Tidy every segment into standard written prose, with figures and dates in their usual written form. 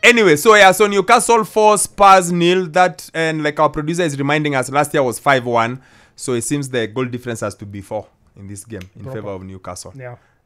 Anyway, so Newcastle 4, Spurs 0. That, and like our producer is reminding us, last year was 5-1. So it seems the goal difference has to be 4 in this game in favor of Newcastle.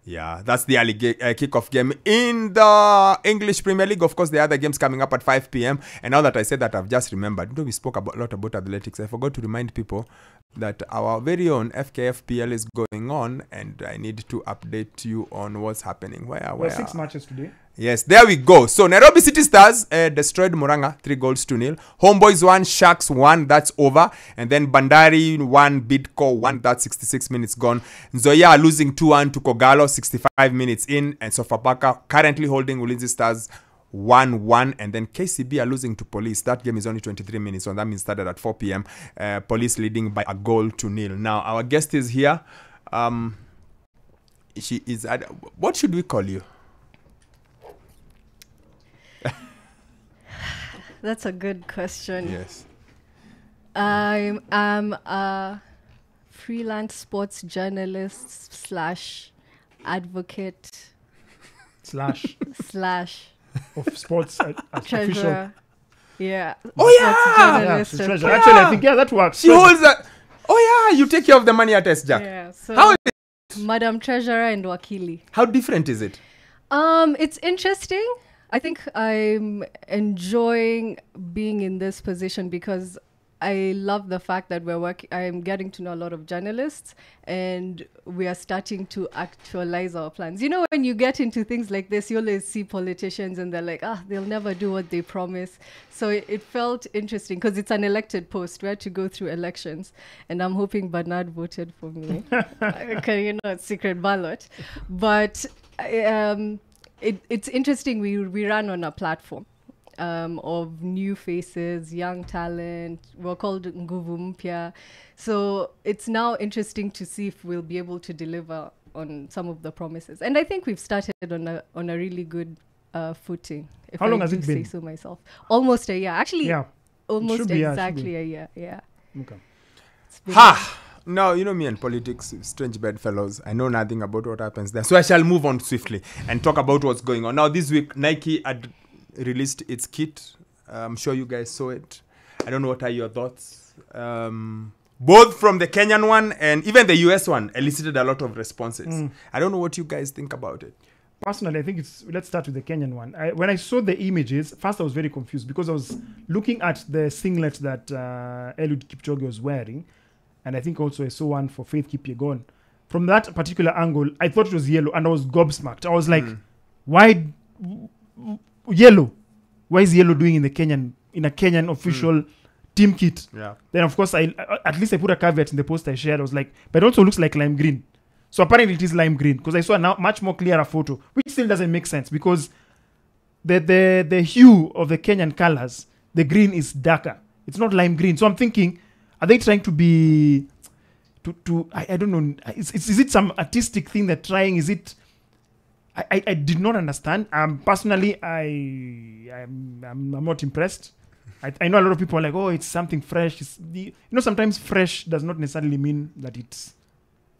Yeah, that's the early kickoff game in the English Premier League. Of course, the other games coming up at 5 p.m. And now that I said that, I've just remembered. We spoke a lot about athletics. I forgot to remind people that our very own FKFPL is going on, and I need to update you on what's happening. Where 6 matches today. Yes, there we go. So Nairobi City Stars destroyed Muranga 3-0. Homeboys 1, Sharks 1, that's over. And then Bandari 1, Bidco 1, that's 66 minutes gone. Nzoia losing 2-1 to Kogalo 65 minutes in. And Sofapaka currently holding Ulinzi Stars 1-1. And then KCB are losing to Police. That game is only 23 minutes on. That means started at 4 p.m. Police leading by a goal to nil. Now, our guest is here. She is... what should we call you? That's a good question. Yes. I'm a freelance sports journalist / advocate / of sports treasurer. Yeah. Oh yeah. Journalist. Treasurer. Actually, I think that works. She holds that. Oh yeah, you take care of the money at Jack. Yeah. So how is it? Madam Treasurer and Wakili. How different is it? It's interesting. I think I'm enjoying being in this position because I love the fact that I'm getting to know a lot of journalists, and we are starting to actualize our plans. You know, when you get into things like this, you always see politicians and they're like, they'll never do what they promise. So it felt interesting because it's an elected post. We had to go through elections, and I'm hoping Bernard voted for me. It's secret ballot. But it's interesting. We run on a platform of new faces, young talent. We're called Nguvu Mpya. So it's now interesting to see if we'll be able to deliver on some of the promises. And I think we've started on a really good footing. How long has it been? Say so myself. Almost a year. Actually, almost exactly a year. Yeah. Okay. No, you know me and politics, strange bedfellows. I know nothing about what happens there. So I shall move on swiftly and talk about what's going on. Now, this week, Nike had released its kit. I'm sure you guys saw it. I don't know, what are your thoughts? Both from the Kenyan one and even the US one elicited a lot of responses. I don't know what you guys think about it. Personally, I think let's start with the Kenyan one. When I saw the images, first I was very confused because I was looking at the singlet that Eliud Kipchoge was wearing. And I think also I saw one for Faith Kipyegon. From that particular angle, I thought it was yellow, and I was gobsmacked. I was like, why yellow? Why is yellow doing in a Kenyan official team kit? Yeah. Then of course at least I put a caveat in the post I shared. I was like, but it also looks like lime green. So apparently it is lime green because I saw a much more clearer photo, which still doesn't make sense because the hue of the Kenyan colors, the green is darker. It's not lime green. So I'm thinking, are they trying to be I don't know. Is it some artistic thing they're trying? Is it? I did not understand. Personally, I'm not impressed. I know a lot of people are like, oh, it's something fresh. Sometimes fresh does not necessarily mean that it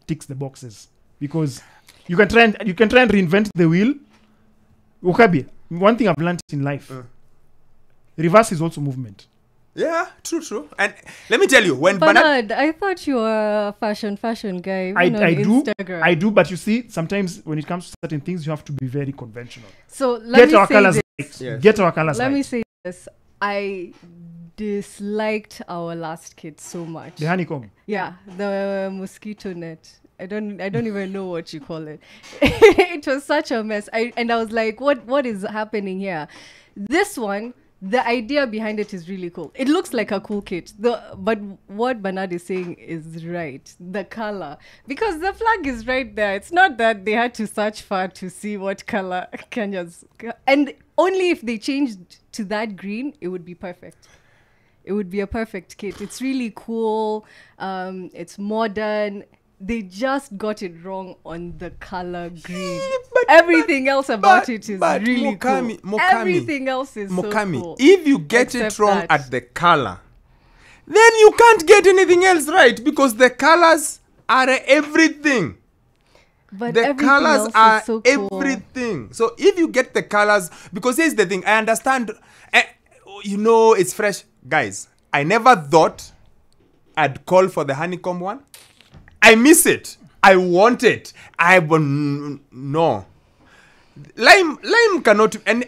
ticks the boxes because you can try and reinvent the wheel. Wokabi, one thing I've learned in life, reverse is also movement. Yeah, true. And let me tell you, when Bernard, I thought you were a fashion guy. I do, but you see, sometimes when it comes to certain things, you have to be very conventional. So get our colors right. Let me say this. I disliked our last kid so much. The honeycomb. Yeah, the mosquito net. I don't even know what you call it. It was such a mess. I was like, what is happening here? This one, the idea behind it is really cool. It looks like a cool kit. But what Bernard is saying is right. The color. Because the flag is right there. It's not that they had to search far to see what color Kenya's... And only if they changed to that green, it would be perfect. It would be a perfect kit. It's really cool. It's modern. They just got it wrong on the color green. Everything else about it is really cool. Everything else is so cool. If you get it wrong at the color, then you can't get anything else right because the colors are everything. But the everything colors else are is so cool. everything. So if you get the colors, because here's the thing, I understand, it's fresh. Guys, I never thought I'd call for the honeycomb one. I miss it. I want it. No. Lime cannot, and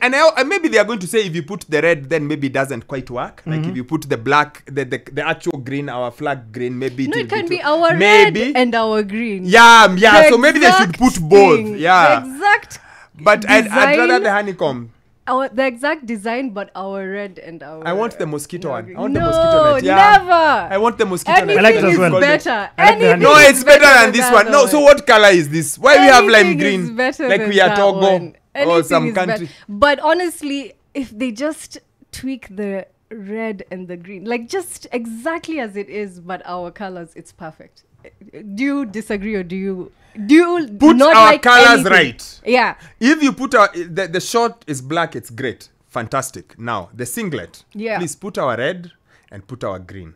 maybe they are going to say if you put the red, then maybe it doesn't quite work. Like if you put the black, the actual green, our flag green, maybe No, it it can be our our red and our green. Yeah. The So maybe they should put both. thing, Yeah. The exact But I'd rather design, the honeycomb. the exact design, but our red and our. I want the mosquito one. green. I want the mosquito net. Yeah. Never. I want the mosquito net. Anything I like it as is well. better. I like the Anything No, is it's better than this that one. No, so what color is this? Why we have lime Anything is green? better Like than we are that Togo one. or Anything some is country. But honestly, if they just tweak the red and the green, like just exactly as it is, but our colors, it's perfect. Do you disagree or do you Put not our like colors anything? right. Yeah. If you put the short is black, it's great. Fantastic. Now, the singlet. Yeah. Please put our red and put our green.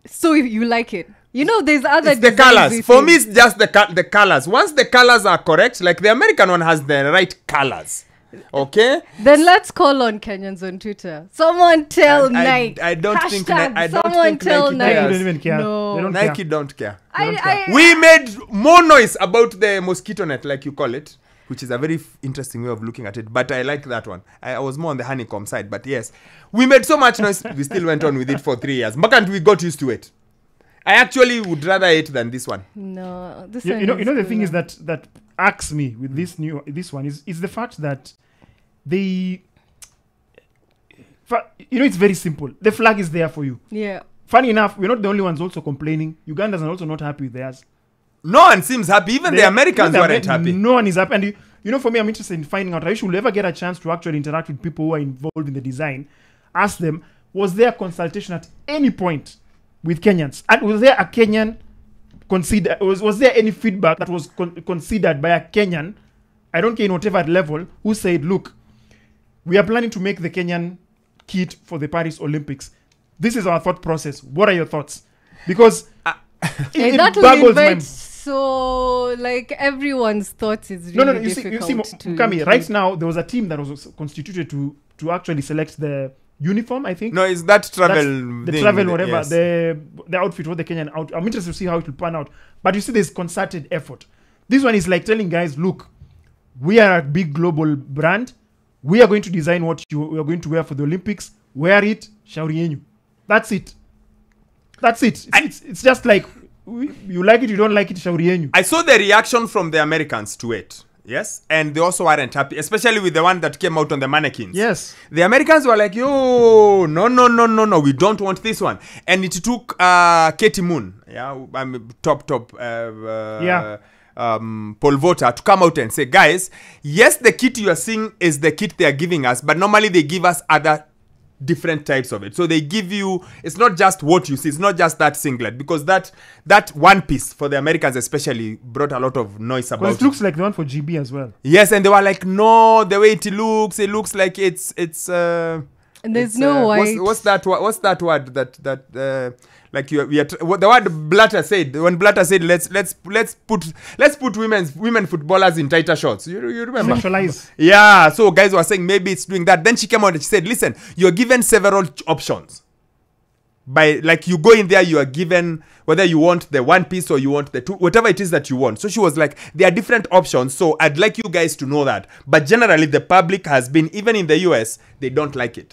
So if you like it, there's other It's the designs colors. with For it. me, it's just the colors. Once the colors are correct, like the American one has the right colors. Okay? Then let's call on Kenyans on Twitter. Someone tell Nike. I don't think Hashtag I don't someone think tell Nike Nike cares. don't even care. No. They don't Nike care. don't care. I We made more noise about the mosquito net, like you call it, which is a very interesting way of looking at it. But I like that one. I was more on the honeycomb side. But yes, we made so much noise, we still went on with it for 3 years. But we got used to it. I actually would rather it than this one. No, this You one know, is the thing cooler. is that irks me with this one is the fact that they, it's very simple. The flag is there for you. Yeah. Funny enough, we're not the only ones also complaining. Ugandans are also not happy with theirs. No one seems happy. Even the Americans weren't happy. No one is happy. And for me, I'm interested in finding out. I should ever get a chance to actually interact with people who are involved in the design. Ask them, was there consultation at any point with Kenyans? And was there a Kenyan consider? Was there any feedback that was considered by a Kenyan? I don't care in whatever level. Who said, look, we are planning to make the Kenyan kit for the Paris Olympics. This is our thought process. What are your thoughts? Because it That will boggles my invite so like everyone's thoughts is really no. You see, difficult to Mukami, right now there was a team that was constituted to actually select the uniform. I think No, it's that travel the thing, travel whatever yes. the outfit or the Kenyan out. I'm interested to see how it will pan out. But you see, there's concerted effort. This one is like telling guys, look, we are a big global brand. We are going to design what you are going to wear for the Olympics. Wear it, shauri yenyu. That's it. It's just like you like it, you don't like it, shauri yenyu. I saw the reaction from the Americans to it. Yes. And they also weren't happy, especially with the one that came out on the mannequins. Yes. The Americans were like, yo, no, we don't want this one. And it took Katie Moon, top, Paul Voter to come out and say, guys, yes, the kit you are seeing is the kit they are giving us, but normally they give us other different types of it. So they give you, it's not just what you see, it's not just that singlet, because that one piece for the Americans especially brought a lot of noise about It looks like the one for GB as well. Yes, and they were like, no, the way it looks like it's and there's it's, no white. what's that word that like what the word Blatter said, when Blatter said let's put women footballers in tighter shorts. You remember? Sexualize. Yeah, so guys were saying maybe it's doing that. Then she came out and she said, listen, you're given several options. By like you go in there, you are given whether you want the one piece or you want the two, whatever it is that you want. So she was like, there are different options. So I'd like you guys to know that. But generally, the public has been, even in the US, they don't like it.